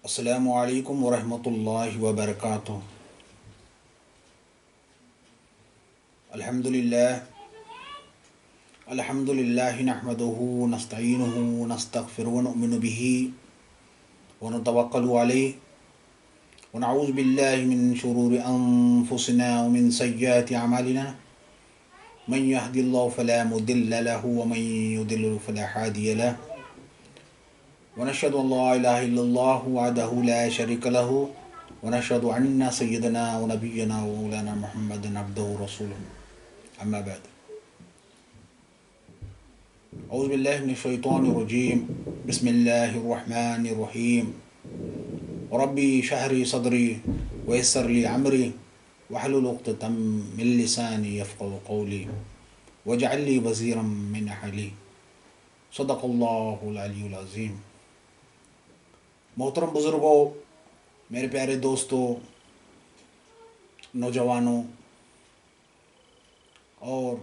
अस्सलामु अलैकुम वरहमतुल्लाहि वबरकातुहू। अल्हम्दुलिल्लाह नहमदुहू नस्तईनुहु नस्तगफिरुहु व नु'मिनु बिही व नतवक्कलु अलैहि व नऊज़ु बिल्लाहि मिन शुरूरि अनफुसिना व मिन सय्यिआति अमालिना मन यहदिल्लाहु फला मुदिल्ल लहु व मन युदिल्लिल फला हादिय लहु व नशहदु अन ला इलाहा इल्लल्लाहु वहदहु ला शरीका लहु व नशहदु अन्ना सय्यदना व नबिय्यना व मौलाना मुहम्मदन अब्दुहु व रसूलुहु अम्मा बाद। औज़ु बिल्लाहि मिनश शैतानिर रजीम। बिस्मिल्लाहिर रहमानिर रहीम। रब्बी इश्रह ली सदरी व यस्सिर ली अमरी वहलुल उक़दतम मिन लिसानी यफ़क़हू क़ौली वजअल ली वज़ीरम मिन अहली। सदक़ल्लाहुल अलियुल अज़ीम। मोहतरम बुज़ुर्गों, मेरे प्यारे दोस्तों, नौजवानों और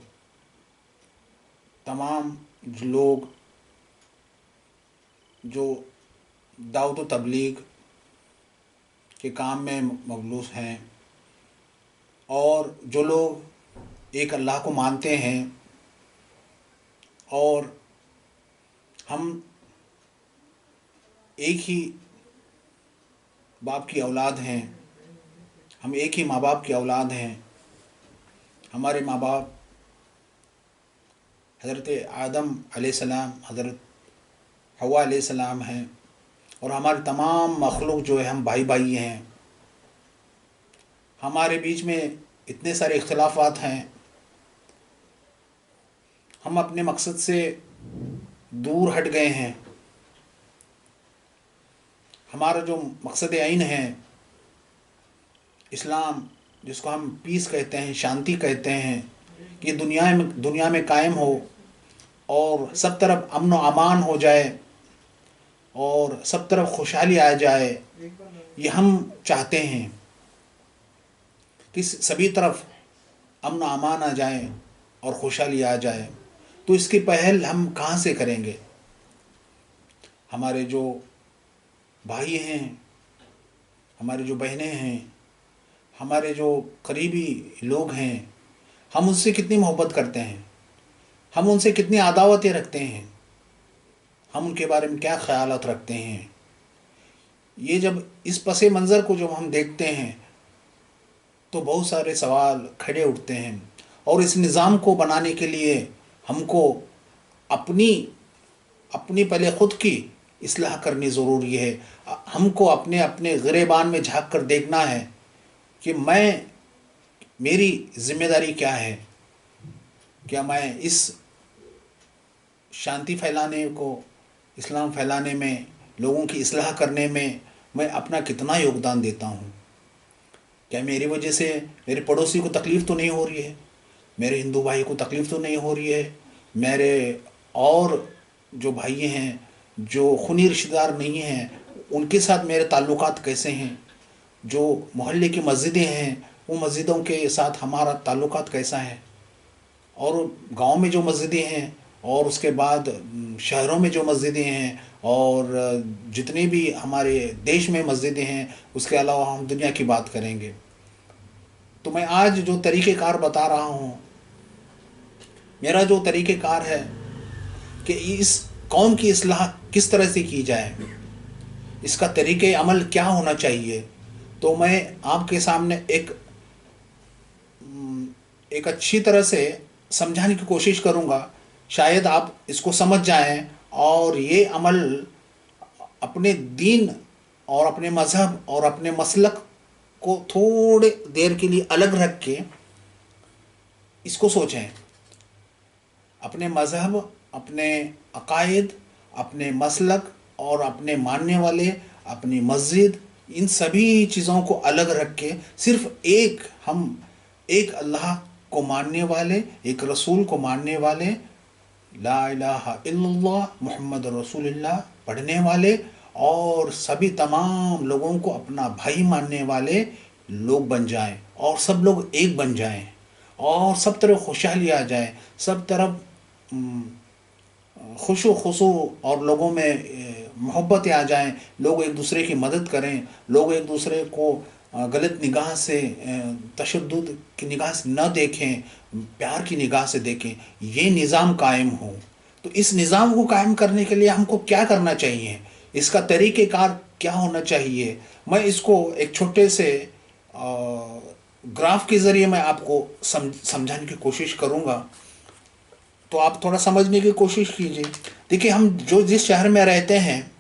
तमाम लोग जो दावत व तबलीग के काम में मगलूस हैं और जो लोग एक अल्लाह को मानते हैं और हम एक ही बाप की औलाद हैं, हम एक ही माँ बाप की औलाद हैं। हमारे माँ बाप हज़रत आदम अलैहिस्सलाम, हज़रत हव्वा अलैहिस्सलाम हैं और हमारे तमाम मखलूक जो है हम भाई भाई हैं। हमारे बीच में इतने सारे इख्तिलाफ़ात हैं, हम अपने मकसद से दूर हट गए हैं। हमारा जो मकसद ऐन है इस्लाम, जिसको हम पीस कहते हैं, शांति कहते हैं, कि दुनिया में कायम हो और सब तरफ अमन व अमान हो जाए और सब तरफ खुशहाली आ जाए, ये हम चाहते हैं कि सभी तरफ अमन व अमान आ जाए और खुशहाली आ जाए। तो इसकी पहल हम कहाँ से करेंगे? हमारे जो भाई हैं, हमारी जो बहनें हैं, हमारे जो करीबी लोग हैं, हम उनसे कितनी मोहब्बत करते हैं, हम उनसे कितनी अदावतें रखते हैं, हम उनके बारे में क्या ख्यालात रखते हैं। ये जब इस पसे मंज़र को जब हम देखते हैं तो बहुत सारे सवाल खड़े उठते हैं और इस निज़ाम को बनाने के लिए हमको अपनी पहले ख़ुद की इस्लाह करनी ज़रूरी है। हमको अपने अपने गिरेबान में झांक कर देखना है कि मेरी ज़िम्मेदारी क्या है। क्या मैं इस शांति फैलाने को, इस्लाम फैलाने में, लोगों की इस्लाह करने में मैं अपना कितना योगदान देता हूँ? क्या मेरी वजह से मेरे पड़ोसी को तकलीफ़ तो नहीं हो रही है, मेरे हिंदू भाई को तकलीफ़ तो नहीं हो रही है, मेरे और जो भाई हैं जो खूनी रिश्तेदार नहीं हैं उनके साथ मेरे ताल्लुकात कैसे हैं, जो मोहल्ले की मस्जिदें हैं वो मस्जिदों के साथ हमारा ताल्लुकात कैसा है, और गांव में जो मस्जिदें हैं और उसके बाद शहरों में जो मस्जिदें हैं और जितने भी हमारे देश में मस्जिदें हैं, उसके अलावा हम दुनिया की बात करेंगे। तो मैं आज जो तरीक़ेकार बता रहा हूँ, मेरा जो तरीक़ेकार है कि इस कौम की इस्लाह किस तरह से की जाए, इसका तरीक़े अमल क्या होना चाहिए, तो मैं आपके सामने एक अच्छी तरह से समझाने की कोशिश करूँगा। शायद आप इसको समझ जाएं और ये अमल अपने दीन और अपने मज़हब और अपने मसलक को थोड़े देर के लिए अलग रख के इसको सोचें। अपने मज़हब, अपने अकायद, अपने मसलक और अपने मानने वाले, अपनी मस्जिद, इन सभी चीज़ों को अलग रख के सिर्फ़ हम एक अल्लाह को मानने वाले, एक रसूल को मानने वाले, ला इलाहा इल्लल्लाह मुहम्मद रसूलुल्लाह पढ़ने वाले और सभी तमाम लोगों को अपना भाई मानने वाले लोग बन जाएं और सब लोग एक बन जाएं और सब तरफ खुशहाली आ जाए, सब तरफ खुशो खुशो और लोगों में मोहब्बतें आ जाएं, लोग एक दूसरे की मदद करें, लोग एक दूसरे को गलत निगाह से, तशद्दुद की निगाह से न देखें, प्यार की निगाह से देखें, ये निज़ाम कायम हो। तो इस निज़ाम को कायम करने के लिए हमको क्या करना चाहिए, इसका तरीक़ेकार क्या होना चाहिए, मैं इसको एक छोटे से ग्राफ के ज़रिए मैं आपको समझाने की कोशिश करूँगा, तो आप थोड़ा समझने की कोशिश कीजिए। देखिए, हम जो जिस शहर में रहते हैं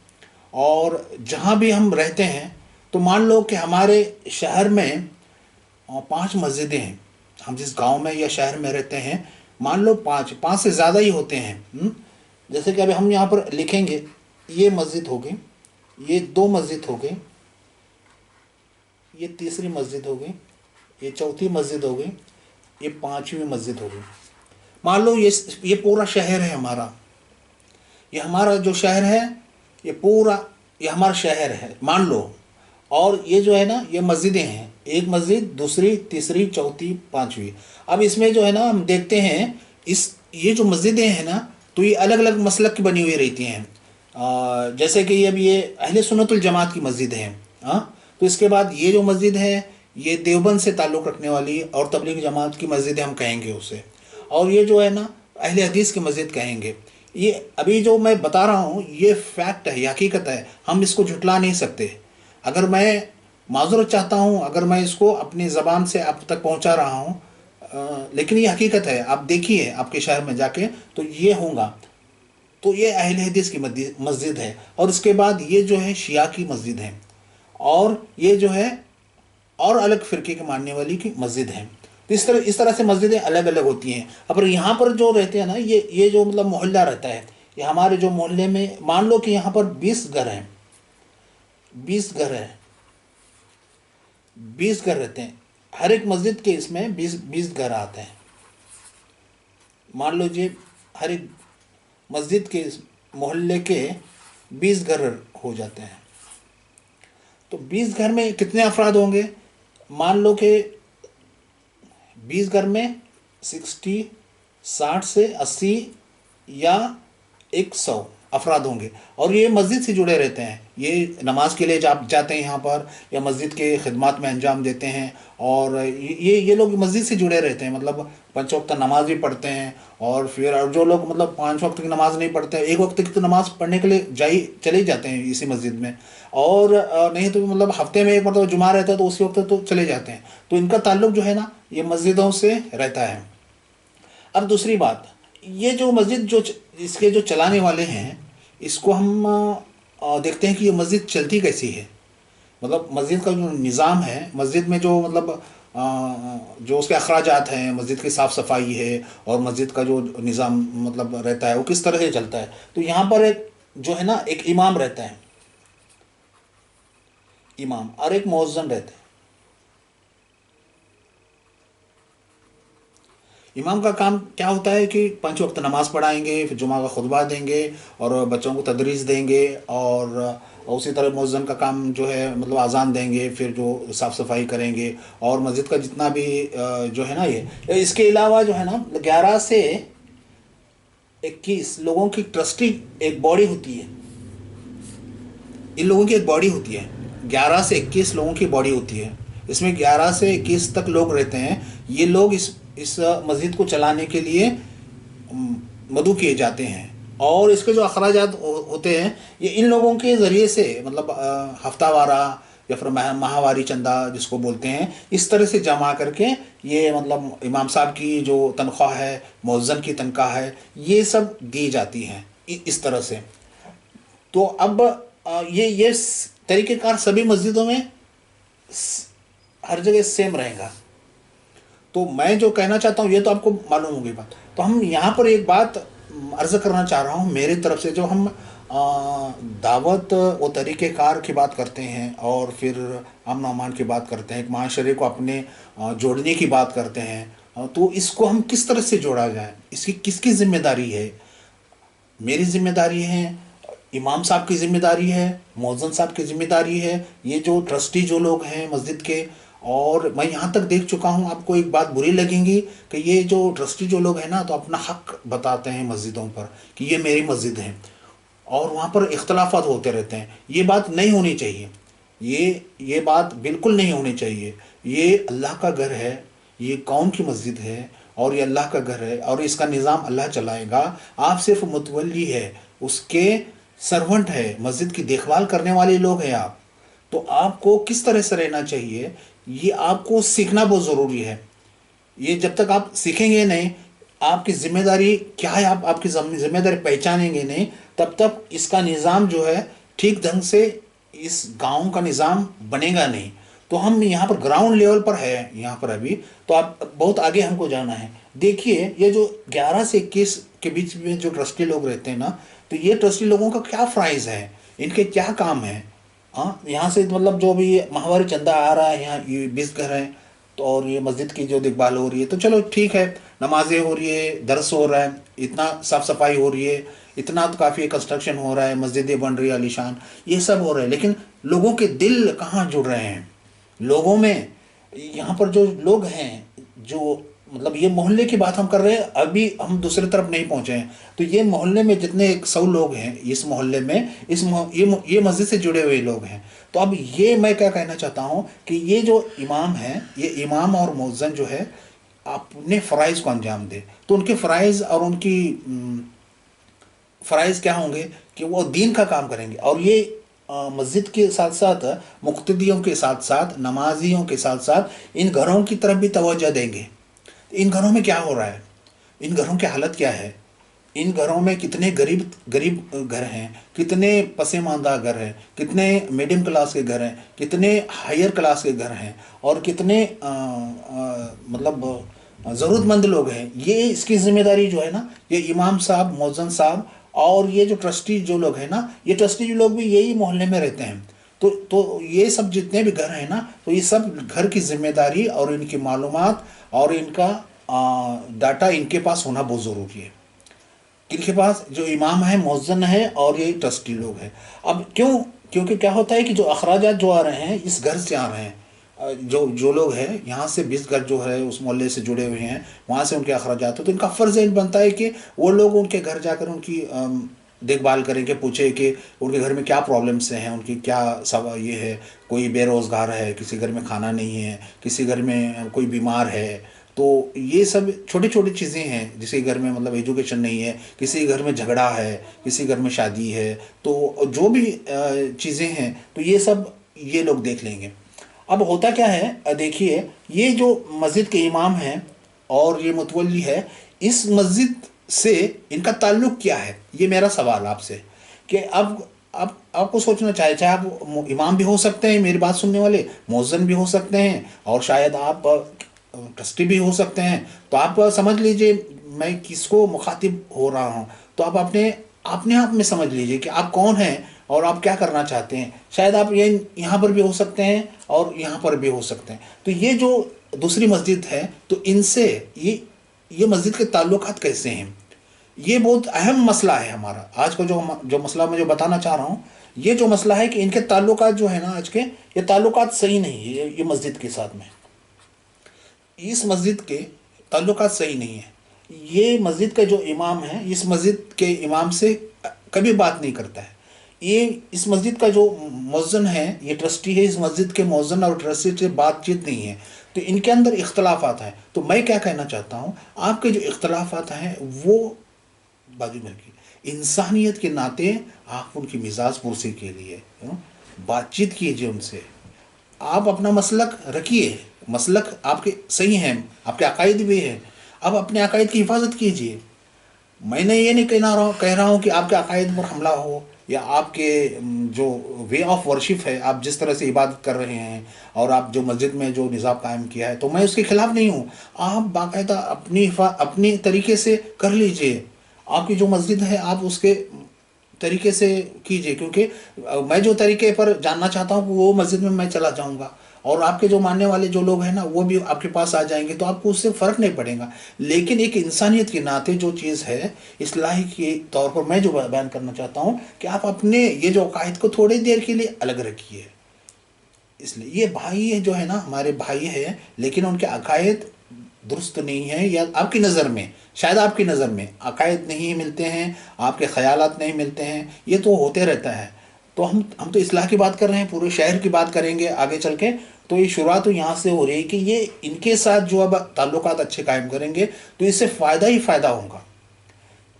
और जहाँ भी हम रहते हैं, तो मान लो कि हमारे शहर में 5 मस्जिदें हैं। हम जिस गांव में या शहर में रहते हैं, मान लो 5 से ज़्यादा ही होते हैं। जैसे कि अभी हम यहाँ पर लिखेंगे, ये मस्जिद हो गई, ये 2 मस्जिद हो गई, ये तीसरी मस्जिद हो गई, ये चौथी मस्जिद हो गई, ये 5वीं मस्जिद हो गई। मान लो ये पूरा शहर है हमारा, ये हमारा जो शहर है, ये पूरा ये हमारा शहर है मान लो। और ये जो है ना, ये मस्जिदें हैं, एक मस्जिद, दूसरी, तीसरी, चौथी, 5वीं। अब इसमें जो है ना, हम देखते हैं ये जो मस्जिदें हैं ना, तो ये अलग अलग मसलक की बनी हुई रहती हैं। जैसे कि अब ये अहले सुन्नतुल जमात की मस्जिद है। तो इसके बाद ये जो मस्जिद है, ये देवबंद से ताल्लुक़ रखने वाली और तबलीग जमात की मस्जिद हम कहेंगे उसे। और ये जो है ना, अहले हदीस की मस्जिद कहेंगे। ये अभी जो मैं बता रहा हूँ, ये फैक्ट है, ये हकीकत है, हम इसको झुटला नहीं सकते। अगर मैं माजूरत चाहता हूँ, अगर मैं इसको अपनी ज़बान से आप तक पहुँचा रहा हूँ, लेकिन ये हकीकत है। आप देखिए आपके शहर में जाके, तो ये होगा। तो ये अहले हदीस की मस्जिद है। और उसके बाद ये जो है शिया की मस्जिद है, और ये जो है और अलग फ़िरके के मानने वाली की मस्जिद है। तो इस तरह से मस्जिदें अलग अलग होती हैं। अब यहाँ पर जो रहते हैं ना, ये जो मतलब मोहल्ला रहता है, ये हमारे जो मोहल्ले में मान लो कि यहाँ पर 20 घर हैं, 20 घर है, 20 घर रहते हैं। हर एक मस्जिद के इसमें 20 घर आते हैं। मान लो जी, हर एक मस्जिद के मोहल्ले के 20 घर हो जाते हैं। तो 20 घर में कितने अफराद होंगे? मान लो कि 20 घर में 60 से 80 या 100 अफराद होंगे। और ये मस्जिद से जुड़े रहते हैं, ये नमाज के लिए जाते हैं यहाँ पर, या मस्जिद के खिदमत में अंजाम देते हैं। और ये लोग मस्जिद से जुड़े रहते हैं, मतलब 5 वक्त नमाज भी पढ़ते हैं। और फिर जो लोग मतलब 5 वक्त की नमाज नहीं पढ़ते, एक वक्त की तो नमाज पढ़ने के लिए चले जाते हैं इसी मस्जिद में। और नहीं तो मतलब हफ्ते में एक मतलब जुमा रहता है, तो उसी वक्त तो चले जाते हैं। तो इनका ताल्लुक़ जो है ना, ये मस्जिदों से रहता है। अब दूसरी बात, ये जो मस्जिद इसके जो चलाने वाले हैं, इसको हम देखते हैं कि ये मस्जिद चलती कैसी है। मतलब मस्जिद का जो निज़ाम है, मस्जिद में जो मतलब जो उसके अखराजात हैं, मस्जिद की साफ़ सफाई है, और मस्जिद का जो निज़ाम मतलब रहता है, वो किस तरह से चलता है। तो यहाँ पर एक जो है ना, एक इमाम रहता है, इमाम, और एक मुअज्जिन रहता है। इमाम का काम क्या होता है कि 5 वक्त नमाज पढ़ाएंगे, फिर जुमा का खुतबा देंगे, और बच्चों को तदरीस देंगे। और उसी तरह मुअज्जिन का काम जो है मतलब अजान देंगे, फिर जो साफ़ सफाई करेंगे, और मस्जिद का जितना भी जो है ना, ये इसके अलावा जो है ना, 11 से 21 लोगों की ट्रस्टी एक बॉडी होती है। इन लोगों की एक बॉडी होती है, 11 से 21 लोगों की बॉडी होती है। इसमें 11 से 21 तक लोग रहते हैं। ये लोग इस मस्जिद को चलाने के लिए मदऊ किए जाते हैं। और इसके जो अखराजात होते हैं, ये इन लोगों के ज़रिए से, मतलब हफ्तावारा या फिर माहवारी चंदा जिसको बोलते हैं, इस तरह से जमा करके ये मतलब इमाम साहब की जो तनख्वाह है, मुअज्जिन की तनख्वाह है, ये सब दी जाती हैं इस तरह से। तो अब ये तरीक़ेकार सभी मस्जिदों में हर जगह सेम रहेगा। तो मैं जो कहना चाहता हूँ, ये तो आपको मालूम होगी बात। तो हम यहाँ पर एक बात अर्ज़ करना चाह रहा हूँ मेरी तरफ से। जो हम दावत व तरीक़ेकार की बात करते हैं, और फिर अमन अमान की बात करते हैं, एक माशरे को अपने जोड़ने की बात करते हैं, तो इसको हम किस तरह से जोड़ा जाए, इसकी किसकी ज़िम्मेदारी है? मेरी ज़िम्मेदारी है, इमाम साहब की ज़िम्मेदारी है, मुअज्जिन साहब की ज़िम्मेदारी है, ये जो ट्रस्टी जो लोग हैं मस्जिद के। और मैं यहाँ तक देख चुका हूँ, आपको एक बात बुरी लगेगी कि ये जो ट्रस्टी जो लोग हैं ना, तो अपना हक बताते हैं मस्जिदों पर कि ये मेरी मस्जिद है। और वहाँ पर इख्तलाफात होते रहते हैं। ये बात नहीं होनी चाहिए, ये बात बिल्कुल नहीं होनी चाहिए। ये अल्लाह का घर है, ये कौम की मस्जिद है और ये अल्लाह का घर है और इसका निज़ाम अल्लाह चलाएगा। आप सिर्फ मुतवल्ली है, उसके सर्वेंट है, मस्जिद की देखभाल करने वाले लोग हैं आप। तो आपको किस तरह से रहना चाहिए, ये आपको सीखना बहुत ज़रूरी है। ये जब तक आप सीखेंगे नहीं, आपकी जिम्मेदारी क्या है, आप आपकी जिम्मेदारी पहचानेंगे नहीं, तब तक इसका निज़ाम जो है ठीक ढंग से इस गांव का निज़ाम बनेगा नहीं। तो हम यहाँ पर ग्राउंड लेवल पर है यहाँ पर अभी, तो आप बहुत आगे हमको जाना है। देखिए ये जो 11 से 21 के बीच में जो ट्रस्टी लोग रहते हैं ना, तो ये ट्रस्टी लोगों का क्या प्राइस है, इनके क्या काम है। हाँ, यहाँ से मतलब जो भी माहवारी चंदा आ रहा है, यहाँ ये 20 घर हैं, तो और ये मस्जिद की जो देखभाल हो रही है, तो चलो ठीक है, नमाजें हो रही है, दरस हो रहा है, इतना साफ सफाई हो रही है, इतना तो काफ़ी कंस्ट्रक्शन हो रहा है, मस्जिदें बन रही है आलीशान, ये सब हो रहा है, लेकिन लोगों के दिल कहाँ जुड़ रहे हैं लोगों में। यहाँ पर जो लोग हैं, जो मतलब ये मोहल्ले की बात हम कर रहे हैं, अभी हम दूसरी तरफ नहीं पहुंचे हैं। तो ये मोहल्ले में जितने 100 लोग हैं इस मोहल्ले में, ये मस्जिद से जुड़े हुए लोग हैं। तो अब ये मैं क्या कहना चाहता हूँ कि ये जो इमाम है, ये इमाम और मुअज्जिन जो है अपने फ़राइज़ को अंजाम दे। तो उनके फ़राइज़ और उनकी फ़राइज़ क्या होंगे कि वो दीन का काम करेंगे, और ये मस्जिद के साथ साथ मुक्तदियों के साथ साथ नमाजियों के साथ साथ इन घरों की तरफ भी तवज्जो देंगे। इन घरों में क्या हो रहा है, इन घरों की हालत क्या है, इन घरों में कितने गरीब गरीब घर हैं, कितने पसेमानदा घर हैं, कितने मीडियम क्लास के घर हैं, कितने हायर क्लास के घर हैं, और कितने मतलब ज़रूरतमंद लोग हैं। ये इसकी जिम्मेदारी जो है ना, ये इमाम साहब, मुअज्जिन साहब और ये जो ट्रस्टी जो लोग हैं ना, ये ट्रस्टी जो लोग भी यही मोहल्ले में रहते हैं। तो ये सब जितने भी घर हैं ना, तो ये सब घर की जिम्मेदारी और इनकी मालूमात और इनका डाटा इनके पास होना बहुत ज़रूरी है। इनके पास जो इमाम है, मुअज्जिन है और ये ट्रस्टी लोग हैं। अब क्यों, क्योंकि क्या होता है कि जो अखराजात जो आ रहे हैं इस घर से आ रहे हैं। जो जो लोग हैं यहाँ से 20 घर जो है उस मोहल्ले से जुड़े हुए हैं, वहाँ से उनके अखराजात हो, तो इनका फ़र्ज़ बनता है कि वो लोग उनके घर जाकर उनकी देखभाल करें, कि पूछे कि उनके घर में क्या प्रॉब्लम्स हैं, उनकी क्या सब ये है, कोई बेरोज़गार है, किसी घर में खाना नहीं है, किसी घर में कोई बीमार है। तो ये सब छोटी छोटी चीज़ें हैं, जिसके घर में मतलब एजुकेशन नहीं है, किसी घर में झगड़ा है, किसी घर में शादी है, तो जो भी चीज़ें हैं, तो ये सब ये लोग देख लेंगे। अब होता क्या है, देखिए ये जो मस्जिद के इमाम हैं और ये मुतवल्ली है, इस मस्जिद से इनका ताल्लुक़ क्या है, ये मेरा सवाल आपसे। कि अब आपको सोचना चाहिए, चाहे आप इमाम भी हो सकते हैं मेरी बात सुनने वाले, मुअज्जिन भी हो सकते हैं, और शायद आप ट्रस्टी भी हो सकते हैं। तो आप समझ लीजिए मैं किसको मुखातिब हो रहा हूँ, तो आप अपने आप में समझ लीजिए कि आप कौन हैं और आप क्या करना चाहते हैं। शायद आप ये यहाँ पर भी हो सकते हैं और यहाँ पर भी हो सकते हैं। तो ये जो दूसरी मस्जिद है, तो इनसे ये मस्जिद के ताल्लुकात कैसे हैं, ये बहुत अहम मसला है हमारा आज का। जो मसला मैं जो बताना चाह रहा हूँ, ये जो मसला है कि इनके ताल्लुकात जो है ना आज के, ये ताल्लुकात सही नहीं है। ये मस्जिद के साथ में इस मस्जिद के ताल्लुकात सही नहीं है। ये मस्जिद का जो इमाम है, इस मस्जिद के इमाम से कभी बात नहीं करता है। ये इस मस्जिद का जो मुअज्जिन है, ये ट्रस्टी है, इस मस्जिद के मुअज्जिन और ट्रस्टी से बातचीत नहीं है। तो इनके अंदर इख्तलाफात हैं। तो मैं क्या कहना चाहता हूँ, आपके जो इख्तलाफात हैं वो बाजू में रखिए, इंसानियत के नाते आप उनकी मिजाज पुरसी के लिए बातचीत कीजिए उनसे। आप अपना मसलक रखिए, मसलक आपके सही हैं, आपके अकायद भी हैं, आप अपने अकायद की हिफाजत कीजिए। मैंने ये नहीं कह रहा हूँ कि आपके अकायद पर हमला हो, या आपके जो वे ऑफ वर्शिप है, आप जिस तरह से इबादत कर रहे हैं और आप जो मस्जिद में जो निज़ाम कायम किया है, तो मैं उसके ख़िलाफ़ नहीं हूँ। आप बाकायदा अपनी तरीके से कर लीजिए। आपकी जो मस्जिद है आप उसके तरीके से कीजिए, क्योंकि मैं जो तरीके पर जानना चाहता हूँ वो मस्जिद में मैं चला जाऊँगा, और आपके जो मानने वाले जो लोग हैं ना वो भी आपके पास आ जाएंगे, तो आपको उससे फ़र्क नहीं पड़ेगा। लेकिन एक इंसानियत के नाते जो चीज़ है, इस्लाही के तौर पर मैं जो बयान करना चाहता हूँ कि आप अपने ये जो अकायद को थोड़ी देर के लिए अलग रखिए। इसलिए ये भाई जो है ना, हमारे भाई हैं, लेकिन उनके अकायद दुरुस्त नहीं है, या आपकी नज़र में, शायद आपकी नज़र में अकायद नहीं मिलते हैं, आपके ख़यालात नहीं मिलते हैं, ये तो होते रहता है। तो हम तो इस्लाह की बात कर रहे हैं, पूरे शहर की बात करेंगे आगे चल के। तो ये शुरुआत तो यहाँ से हो रही है कि ये इनके साथ जो अब ताल्लुकात अच्छे कायम करेंगे तो इससे फ़ायदा ही फ़ायदा होगा।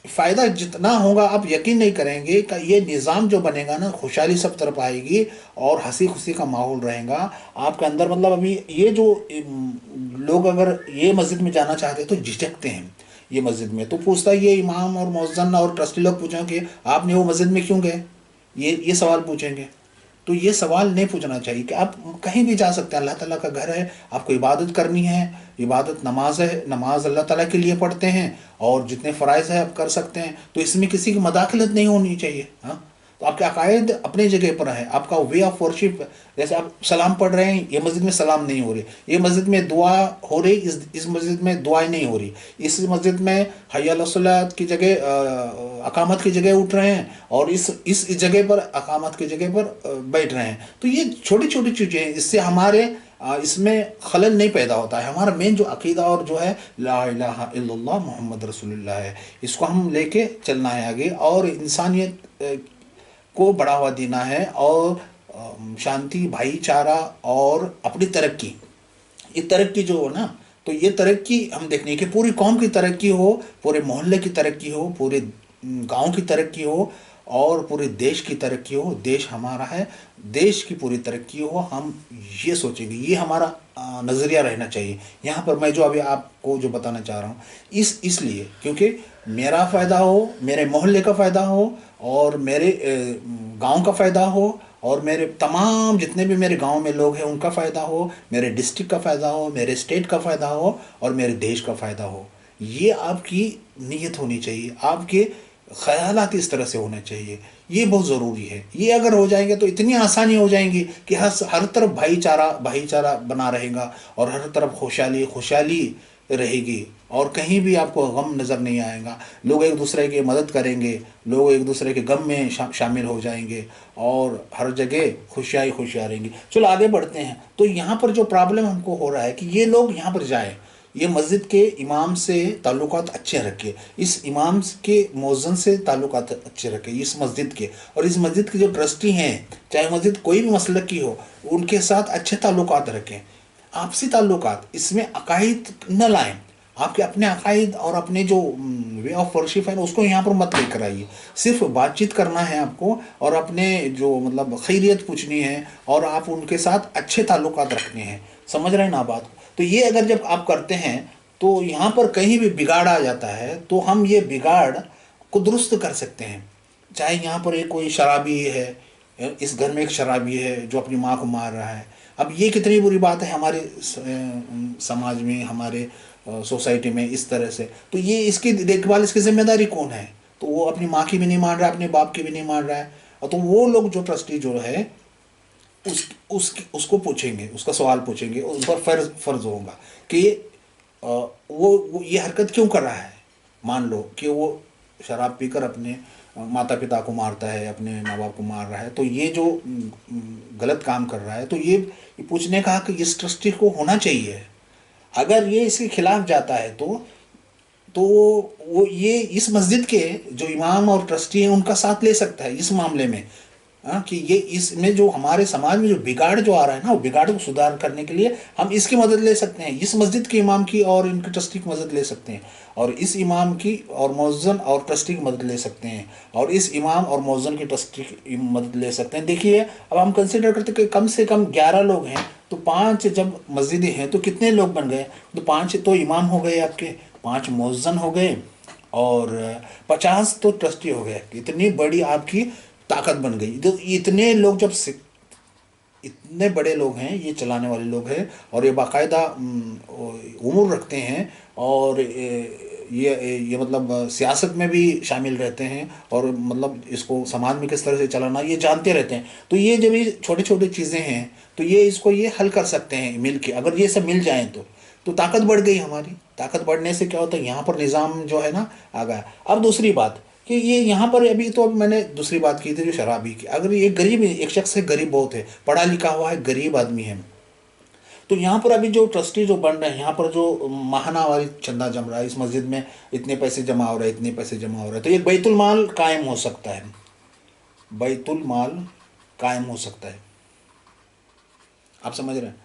फ़ायदा जितना होगा आप यकीन नहीं करेंगे कि ये निज़ाम जो बनेगा ना, खुशहाली सब तरफ आएगी और हंसी खुशी का माहौल रहेगा आपके अंदर। मतलब अभी ये जो लोग अगर ये मस्जिद में जाना चाहते हैं तो झिझकते हैं ये मस्जिद में, तो पूछता है ये इमाम और मौज़न और ट्रस्टी लोग पूछेंगे आपने वो मस्जिद में क्यों गए, ये सवाल पूछेंगे। तो ये सवाल नहीं पूछना चाहिए कि आप कहीं भी जा सकते हैं, अल्लाह ताला का घर है, आपको इबादत करनी है, इबादत नमाज है, नमाज अल्लाह ताला के लिए पढ़ते हैं और जितने फ़राइज़ है आप कर सकते हैं, तो इसमें किसी की मदाखलत नहीं होनी चाहिए। हाँ, तो आपके अकायद अपनी जगह पर है, आपका वे ऑफ वर्शिप, जैसे आप सलाम पढ़ रहे हैं, ये मस्जिद में सलाम नहीं हो रही, ये मस्जिद में दुआ हो रही, इस मस्जिद में दुआएं नहीं हो रही, इस मस्जिद में हय्या अला सलात की जगह अकामत की जगह उठ रहे हैं और इस जगह पर अकामत की जगह पर बैठ रहे हैं। तो ये छोटी छोटी चीज़ें हैं, इससे हमारे इसमें खलल नहीं पैदा होता है। हमारा मेन जो अकीदा और जो है ला इलाहा इल्लल्लाह मोहम्मद रसूलुल्लाह है, इसको हम लेके चलना है आगे और इंसानियत को बढ़ावा देना है और शांति, भाईचारा और अपनी तरक्की, ये तरक्की जो हो ना, तो ये तरक्की हम देखने की पूरी कौम की तरक्की हो, पूरे मोहल्ले की तरक्की हो, पूरे गांव की तरक्की हो और पूरे देश की तरक्की हो। देश हमारा है, देश की पूरी तरक्की हो, हम ये सोचेंगे, ये हमारा नज़रिया रहना चाहिए। यहाँ पर मैं जो अभी आपको जो बताना चाह रहा हूँ इसलिए क्योंकि मेरा फ़ायदा हो, मेरे मोहल्ले का फ़ायदा हो और मेरे गांव का फ़ायदा हो और मेरे तमाम जितने भी मेरे गांव में लोग हैं उनका फ़ायदा हो, मेरे डिस्ट्रिक्ट का फ़ायदा हो, मेरे स्टेट का फ़ायदा हो और मेरे देश का फ़ायदा हो। ये आपकी नीयत होनी चाहिए, आपके ख़यालात इस तरह से होने चाहिए, ये बहुत ज़रूरी है। ये अगर हो जाएंगे तो इतनी आसानी हो जाएंगी कि हर तरफ भाईचारा भाईचारा बना रहेगा और हर तरफ खुशहाली खुशहाली रहेगी और कहीं भी आपको गम नज़र नहीं आएगा। लोग एक दूसरे की मदद करेंगे, लोग एक दूसरे के गम में शामिल हो जाएंगे और हर जगह खुशियाँ ही खुशियाँ रहेंगी। चलो आगे बढ़ते हैं। तो यहाँ पर जो प्रॉब्लम हमको हो रहा है कि ये लोग यहाँ पर जाए, ये मस्जिद के इमाम से ताल्लुकात अच्छे रखे, इस इमाम के मौज़न से ताल्लुकात अच्छे रखे, इस मस्जिद के, और इस मस्जिद के जो ट्रस्टी हैं, चाहे मस्जिद कोई भी मसलक की हो, उनके साथ अच्छे ताल्लुकात रखें, आपसी ताल्लुकात, इसमें अकायद न लाएं। आपके अपने अकायद और अपने जो वे ऑफ वर्शिप है उसको यहाँ पर मत लेकर आइए। सिर्फ बातचीत करना है आपको और अपने जो मतलब खैरियत पूछनी है और आप उनके साथ अच्छे ताल्लुकात रखने हैं। समझ रहे हैं ना बात? तो ये अगर जब आप करते हैं तो यहाँ पर कहीं भी बिगाड़ आ जाता है तो हम ये बिगाड़ को दुरुस्त कर सकते हैं। चाहे यहाँ पर एक कोई शराबी है, इस घर में एक शराबी है जो अपनी माँ को मार रहा है। अब ये कितनी बुरी बात है हमारे समाज में, हमारे सोसाइटी में इस तरह से। तो ये इसकी देखभाल, इसकी जिम्मेदारी कौन है? तो वो अपनी माँ की भी नहीं मान रहा है, अपने बाप की भी नहीं मान रहा है। और तो वो लोग जो ट्रस्टी जो है उसको पूछेंगे, उसका सवाल पूछेंगे, उस पर फर्ज होगा कि वो ये हरकत क्यों कर रहा है। मान लो कि वो शराब पीकर अपने माता पिता को मारता है, अपने माँ बाप को मार रहा है, तो ये जो गलत काम कर रहा है, तो ये पूछने का हक इस ट्रस्टी को होना चाहिए। अगर ये इसके खिलाफ जाता है तो वो ये इस मस्जिद के जो इमाम और ट्रस्टी हैं उनका साथ ले सकता है इस मामले में। कि ये इसमें जो हमारे समाज में जो बिगाड़ जो आ रहा है ना, वो बिगाड़ को सुधार करने के लिए हम इसकी मदद ले सकते हैं, इस मस्जिद के इमाम की और इनके ट्रस्टी की मदद ले सकते हैं, और इस इमाम की और मौज़न और ट्रस्टी की मदद ले सकते हैं, और इस इमाम और मौज़न की ट्रस्टी की मदद ले सकते हैं। देखिए अब हम कंसिडर करते हैं कि कम से कम 11 लोग हैं, तो 5 जब मस्जिदें हैं तो कितने लोग बन गए? तो 5 तो इमाम हो गए, आपके 5 मौज़न हो गए और 50 तो ट्रस्टी हो गए। इतनी बड़ी आपकी ताकत बन गई। तो इतने लोग जब इतने बड़े लोग हैं, ये चलाने वाले लोग हैं और ये बाकायदा उम्र रखते हैं और ये मतलब सियासत में भी शामिल रहते हैं और मतलब इसको समाज में किस तरह से चलाना ये जानते रहते हैं। तो ये जब ये छोटी छोटी चीज़ें हैं तो ये इसको ये हल कर सकते हैं मिल के। अगर ये सब मिल जाएँ तो ताकत बढ़ गई हमारी। ताकत बढ़ने से क्या होता है, यहाँ पर निज़ाम जो है ना आ गया। अब दूसरी बात कि ये यहाँ पर अभी तो अब मैंने दूसरी बात की थी जो शराबी की। अगर ये गरीब, एक शख्स है गरीब बहुत है, पढ़ा लिखा हुआ है, गरीब आदमी है, तो यहाँ पर अभी जो ट्रस्टी जो बन रहे हैं, यहाँ पर जो माहनावारी चंदा जम रहा है, इस मस्जिद में इतने पैसे जमा हो रहे हैं, इतने पैसे जमा हो रहे हैं, तो एक बैतुल माल कायम हो सकता है, बैतुल माल कायम हो सकता है। आप समझ रहे हैं?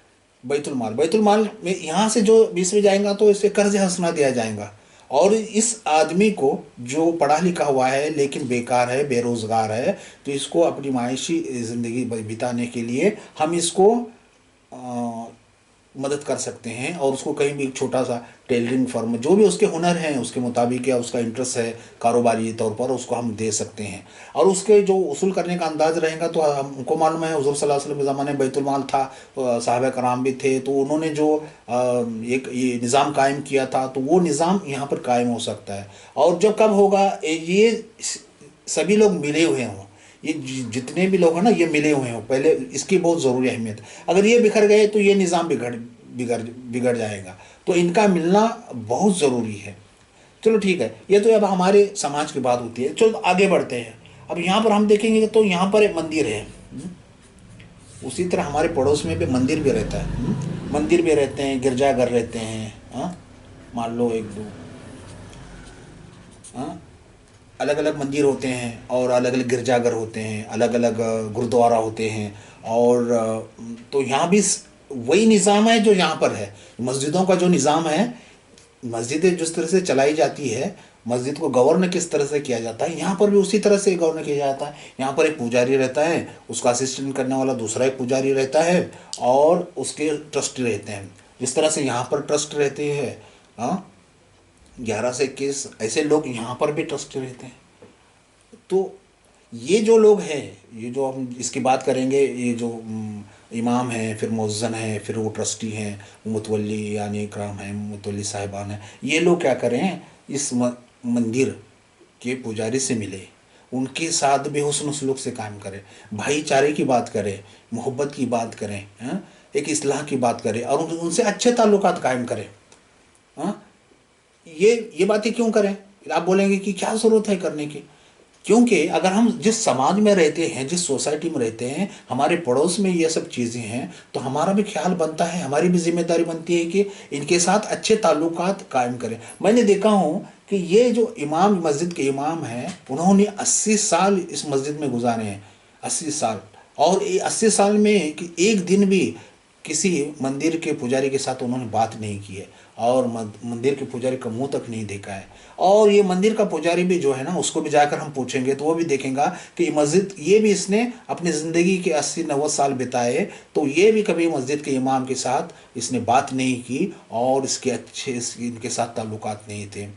बैतुल माल में यहाँ से जो 20 जाएगा तो इसे कर्ज हंसना दिया जाएगा। और इस आदमी को जो पढ़ा लिखा हुआ है लेकिन बेकार है, बेरोजगार है, तो इसको अपनी मायशी ज़िंदगी बिताने के लिए हम इसको मदद कर सकते हैं, और उसको कहीं भी छोटा सा टेलरिंग फर्म, जो भी उसके हुनर हैं उसके मुताबिक या उसका इंटरेस्ट है कारोबारी तौर पर, उसको हम दे सकते हैं। और उसके जो उसूल करने का अंदाज रहेगा, तो हमको मालूम है हुज़ूर सल्लल्लाहु अलैहि वसल्लम के ज़माने में बैतुल माल था, साहबा कराम भी थे, तो उन्होंने जो एक ये निज़ाम कायम किया था, तो वो निज़ाम यहाँ पर कायम हो सकता है। और जब कब होगा, ये सभी लोग मिले हुए हों, ये जितने भी लोग हैं ना, ये मिले हुए हों, पहले इसकी बहुत ज़रूरी अहमियत है। अगर ये बिखर गए तो ये निज़ाम बिगड़ बिगड़ बिगड़ जाएगा, तो इनका मिलना बहुत ज़रूरी है। चलो ठीक है, ये तो अब हमारे समाज की बात होती है। चलो आगे बढ़ते हैं। अब यहाँ पर हम देखेंगे तो यहाँ पर एक मंदिर है। उसी तरह हमारे पड़ोस में भी मंदिर भी रहता है। मंदिर भी रहते हैं, गिरजाघर रहते हैं। हाँ, मान लो एक दो, हाँ, अलग अलग मंदिर होते हैं और अलग अलग गिरजाघर होते हैं, अलग अलग गुरुद्वारा होते हैं। और तो यहाँ भी वही निज़ाम है जो यहाँ पर है। मस्जिदों का जो निज़ाम है, मस्जिदें जिस तरह से चलाई जाती है, मस्जिद को गवर्न किस तरह से किया जाता है, यहाँ पर भी उसी तरह से गवर्न किया जाता है। यहाँ पर एक पुजारी रहता है, उसका असिस्टेंट करने वाला दूसरा एक पुजारी रहता है, और उसके ट्रस्टी रहते हैं। जिस तरह से यहाँ पर ट्रस्ट रहते हैं, हाँ, 11 से 21 ऐसे लोग यहाँ पर भी ट्रस्टी रहते हैं। तो ये जो लोग हैं, ये जो हम इसकी बात करेंगे, ये जो इमाम हैं, फिर मुअज्जिन हैं, फिर वो ट्रस्टी हैं, मुतवल्ली यानी इकराम हैं, मुतवल्ली साहिबान हैं, ये लोग क्या करें, इस मंदिर के पुजारी से मिले, उनके साथ भी हुस्न सलूक से काम करें, भाईचारे की बात करें, मोहब्बत की बात करें, हाँ, एक इस्लाह की बात करें, और उनसे अच्छे ताल्लुकात कायम करें। हाँ, ये बातें क्यों करें? आप बोलेंगे कि क्या ज़रूरत है करने की। क्योंकि अगर हम जिस समाज में रहते हैं, जिस सोसाइटी में रहते हैं, हमारे पड़ोस में ये सब चीज़ें हैं, तो हमारा भी ख्याल बनता है, हमारी भी जिम्मेदारी बनती है कि इनके साथ अच्छे ताल्लुकात कायम करें। मैंने देखा हूँ कि ये जो इमाम, मस्जिद के इमाम हैं, उन्होंने 80 साल इस मस्जिद में गुजारे हैं, 80 साल। और ये 80 साल में कि एक दिन भी किसी मंदिर के पुजारी के साथ उन्होंने बात नहीं की है, और मंदिर के पुजारी का मुंह तक नहीं देखा है। और ये मंदिर का पुजारी भी जो है ना, उसको भी जाकर हम पूछेंगे तो वो भी देखेगा कि मस्जिद, ये भी इसने अपनी ज़िंदगी के 80-90 साल बिताए, तो ये भी कभी मस्जिद के इमाम के साथ इसने बात नहीं की, और इसके अच्छे इनके साथ ताल्लुकात नहीं थे।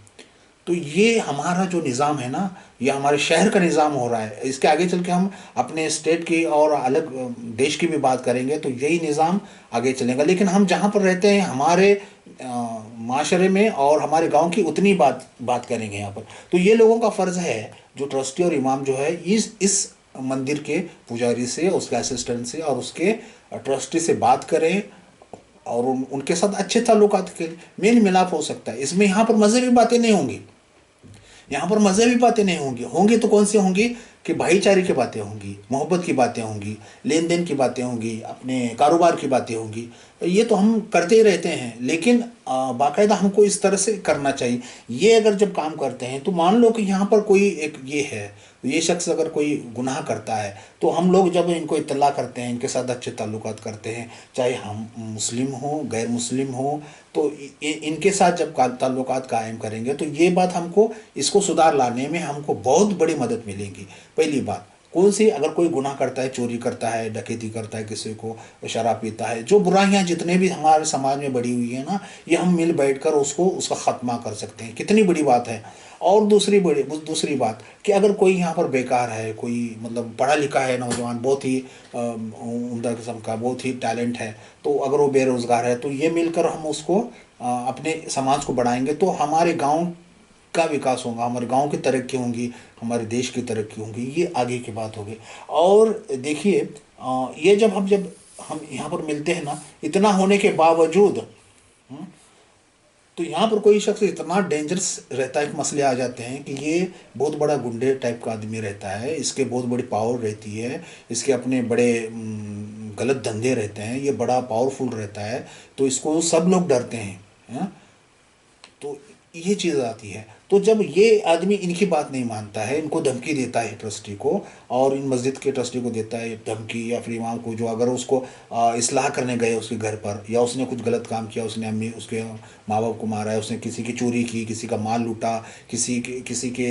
तो ये हमारा जो निज़ाम है ना, ये हमारे शहर का निज़ाम हो रहा है। इसके आगे चल के हम अपने स्टेट की और अलग देश की भी बात करेंगे, तो यही निज़ाम आगे चलेगा। लेकिन हम जहाँ पर रहते हैं, हमारे माशरे में और हमारे गांव की उतनी बात करेंगे यहाँ पर। तो ये लोगों का फ़र्ज़ है, जो ट्रस्टी और इमाम जो है, इस मंदिर के पुजारी से, उसके असिस्टेंट से और उसके ट्रस्टी से बात करें, और उनके साथ अच्छे ताल्लुकात के मेल मिलाप हो सकता है। इसमें यहाँ पर मज़हबी बातें नहीं होंगी, यहाँ पर मज़हबी बातें नहीं होंगी। होंगी तो कौन सी होंगी कि भाईचारे की बातें होंगी, मोहब्बत की बातें होंगी, लेन देन की बातें होंगी, अपने कारोबार की बातें होंगी। ये तो हम करते ही रहते हैं, लेकिन बाकायदा हमको इस तरह से करना चाहिए। ये अगर जब काम करते हैं, तो मान लो कि यहाँ पर कोई एक ये है, ये शख्स अगर कोई गुनाह करता है, तो हम लोग जब इनको इत्तला करते हैं, इनके साथ अच्छे ताल्लुकात करते हैं, चाहे हम मुस्लिम हो गैर मुस्लिम हो, तो इनके साथ जब ताल्लुकात कायम करेंगे, तो ये बात हमको, इसको सुधार लाने में हमको बहुत बड़ी मदद मिलेगी। पहली बात कौन सी, अगर कोई गुनाह करता है, चोरी करता है, डकैती करता है, किसी को शराब पीता है, जो बुराइयां जितने भी हमारे समाज में बढ़ी हुई है ना, ये हम मिल बैठकर उसका ख़त्मा कर सकते हैं। कितनी बड़ी बात है। और दूसरी बात कि अगर कोई यहाँ पर बेकार है, कोई मतलब पढ़ा लिखा है नौजवान, बहुत ही उम्दा किस्म का, बहुत ही टैलेंट है, तो अगर वो बेरोज़गार है, तो ये मिलकर हम उसको अपने समाज को बढ़ाएंगे, तो हमारे गाँव का विकास होगा, हमारे गांव की तरक्की होंगी, हमारे देश की तरक्की होगी। ये आगे की बात होगी। और देखिए, ये जब हम यहाँ पर मिलते हैं ना, इतना होने के बावजूद, तो यहाँ पर कोई शख्स इतना डेंजरस रहता है कि मसले आ जाते हैं कि ये बहुत बड़ा गुंडे टाइप का आदमी रहता है, इसके बहुत बड़ी पावर रहती है, इसके अपने बड़े गलत धंधे रहते हैं, ये बड़ा पावरफुल रहता है, तो इसको सब लोग डरते हैं, हाँ? तो ये चीज़ आती है। तो जब ये आदमी इनकी बात नहीं मानता है, इनको धमकी देता है ट्रस्टी को, और इन मस्जिद के ट्रस्टी को देता है धमकी, या फिर इमाम को, जो अगर उसको इस्लाह करने गए उसके घर पर, या उसने कुछ गलत काम किया, उसने अम्मी उसके माँ बाप को मारा है, उसने किसी की चोरी की, किसी का माल लूटा, किसी के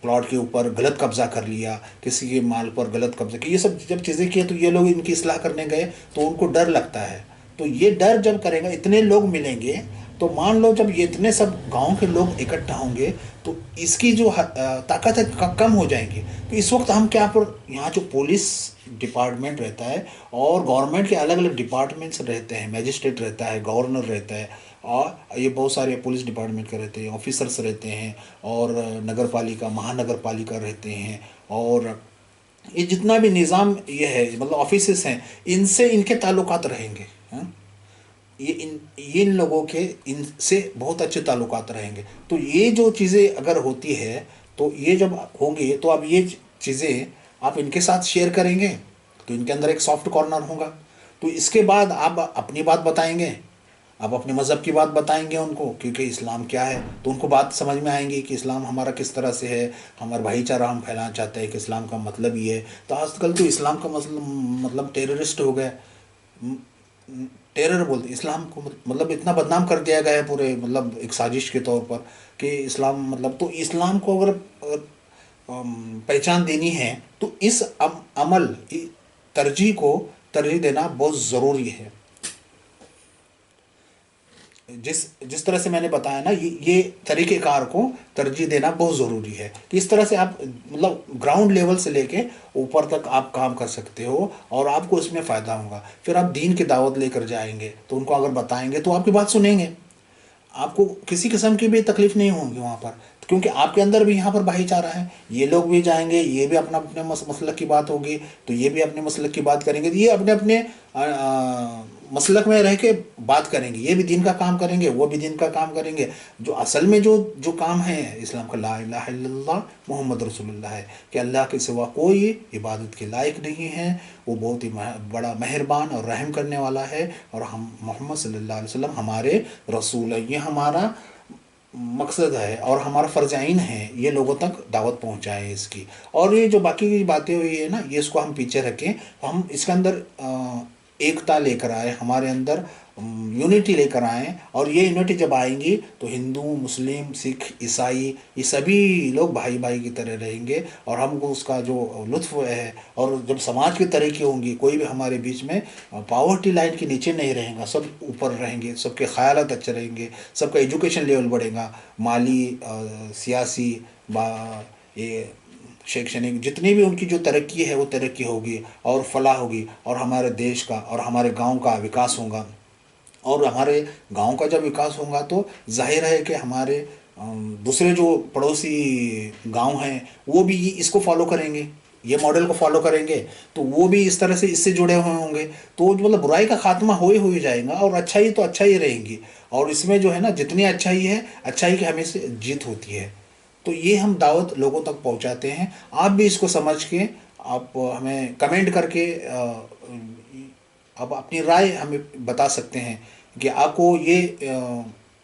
प्लॉट के ऊपर गलत कब्जा कर लिया, किसी के माल पर गलत कब्जा किया, ये सब जब चीज़ें किए, तो ये लोग इनकी इस्लाह करने गए तो उनको डर लगता है। तो ये डर जब करेगा, इतने लोग मिलेंगे, तो मान लो जब ये इतने सब गांव के लोग इकट्ठा होंगे, तो इसकी जो ताकत है कम हो जाएंगी। तो इस वक्त हम क्या पर, यहाँ जो पुलिस डिपार्टमेंट रहता है और गवर्नमेंट के अलग अलग डिपार्टमेंट्स रहते हैं, मैजिस्ट्रेट रहता है, गवर्नर रहता है, और ये बहुत सारे पुलिस डिपार्टमेंट के रहते हैं, ऑफिसर्स रहते हैं, और नगर पालिका महानगर पालिका रहते हैं, और ये जितना भी निज़ाम ये है, मतलब ऑफिसेस हैं, इनसे इनके ताल्लुकात रहेंगे, हाँ? ये इन लोगों के इनसे बहुत अच्छे ताल्लुकात रहेंगे। तो ये जो चीज़ें अगर होती है, तो ये जब होंगी, तो अब ये चीज़ें आप इनके साथ शेयर करेंगे, तो इनके अंदर एक सॉफ्ट कॉर्नर होगा। तो इसके बाद आप अपनी बात बताएंगे, आप अपने मज़हब की बात बताएंगे उनको, क्योंकि इस्लाम क्या है, तो उनको बात समझ में आएंगी कि इस्लाम हमारा किस तरह से है, हमारा भाईचारा हम फैलाना चाहते हैं, कि इस्लाम का मतलब ये है। तो आजकल तो इस्लाम का मतलब टेररिस्ट हो गया, टेरर बोलते इस्लाम को, मतलब इतना बदनाम कर दिया गया है पूरे, मतलब एक साजिश के तौर पर, कि इस्लाम मतलब, तो इस्लाम को अगर पहचान देनी है, तो इस अमल तरजीह को तरजीह देना बहुत ज़रूरी है। जिस जिस तरह से मैंने बताया ना, ये तरीक़ेकार को तरजीह देना बहुत ज़रूरी है, कि इस तरह से आप मतलब ग्राउंड लेवल से लेके ऊपर तक आप काम कर सकते हो, और आपको इसमें फ़ायदा होगा। फिर आप दीन की दावत लेकर जाएंगे, तो उनको अगर बताएंगे तो आपकी बात सुनेंगे, आपको किसी किस्म की भी तकलीफ नहीं होगी वहाँ पर, क्योंकि आपके अंदर भी यहाँ पर भाईचारा है। ये लोग भी जाएंगे, ये भी अपना अपने मसलक की बात होगी, तो ये भी अपने मसलक की बात करेंगे, तो ये अपने अपने मसलक में रह के बात करेंगे, ये भी दीन का काम करेंगे, वो भी दीन का काम करेंगे। जो असल में जो जो काम है इस्लाम का, ला इलाहा इल्लल्लाह मुहम्मद रसूलुल्लाह है, कि अल्लाह के सिवा कोई इबादत के लायक नहीं है, वो बहुत ही बड़ा मेहरबान और रहम करने वाला है, और हम मोहम्मद सल्लल्लाहु अलैहि वसल्लम हमारे रसूल है। ये हमारा मकसद है और हमारा फ़र्ज़ आइन है, ये लोगों तक दावत पहुंचाएं इसकी। और ये जो बाकी की बातें हुई है ना, ये इसको हम पीछे रखें, हम इसके अंदर एकता लेकर आए, हमारे अंदर यूनिटी लेकर आएँ, और ये यूनिटी जब आएंगी, तो हिंदू, मुस्लिम, सिख, ईसाई, ये सभी लोग भाई भाई की तरह रहेंगे, और हमको उसका जो लुत्फ़ है, और जब समाज की तरक्की होंगी, कोई भी हमारे बीच में पावर्टी लाइन के नीचे नहीं रहेगा, सब ऊपर रहेंगे, सबके ख़यालात अच्छे रहेंगे, सबका एजुकेशन लेवल बढ़ेगा, माली, सियासी, ये शैक्षणिक, जितनी भी उनकी जो तरक्की है वो तरक्की होगी, और फलाह होगी, और हमारे देश का और हमारे गांव का विकास होगा। और हमारे गांव का जब विकास होगा, तो जाहिर है कि हमारे दूसरे जो पड़ोसी गांव हैं, वो भी इसको फॉलो करेंगे, ये मॉडल को फॉलो करेंगे, तो वो भी इस तरह से इससे जुड़े हुए होंगे, तो मतलब बुराई का खात्मा हो ही जाएगा, और अच्छाई तो अच्छाई रहेंगी। और इसमें जो है ना, जितनी अच्छाई है, अच्छाई की हमेशा जीत होती है। तो ये हम दावत लोगों तक पहुंचाते हैं। आप भी इसको समझ के आप हमें कमेंट करके आप अपनी राय हमें बता सकते हैं, कि आपको ये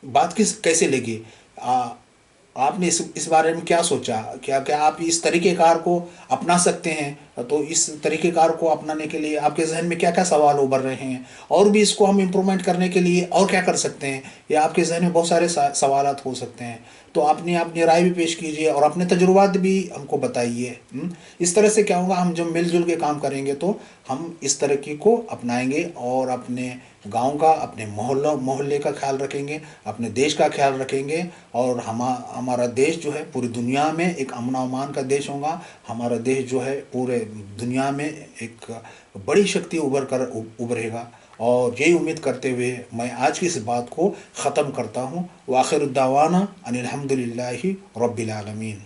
बात कैसे लगी, आपने इस बारे में क्या सोचा, क्या क्या आप इस तरीक़ेकार को अपना सकते हैं। तो इस तरीक़ेकार को अपनाने के लिए आपके जहन में क्या क्या सवाल उभर रहे हैं, और भी इसको हम इम्प्रूवमेंट करने के लिए और क्या कर सकते हैं, या आपके जहन में बहुत सारे सवालात हो सकते हैं। तो आपने अपनी राय भी पेश कीजिए, और अपने तजुर्बात भी हमको बताइए। इस तरह से क्या होगा, हम जब मिलजुल के काम करेंगे, तो हम इस तरक्की को अपनाएंगे, और अपने गांव का, अपने मोहल्ले का ख्याल रखेंगे, अपने देश का ख्याल रखेंगे, और हमारा देश जो है पूरी दुनिया में एक अमन अमान का देश होगा। हमारा देश जो है पूरे दुनिया में एक बड़ी शक्ति उभरेगा। और यही उम्मीद करते हुए मैं आज की इस बात को ख़त्म करता हूँ। व आखिर दावाना अनिल हम्दुलिल्लाहि रब्बिल आलमीन।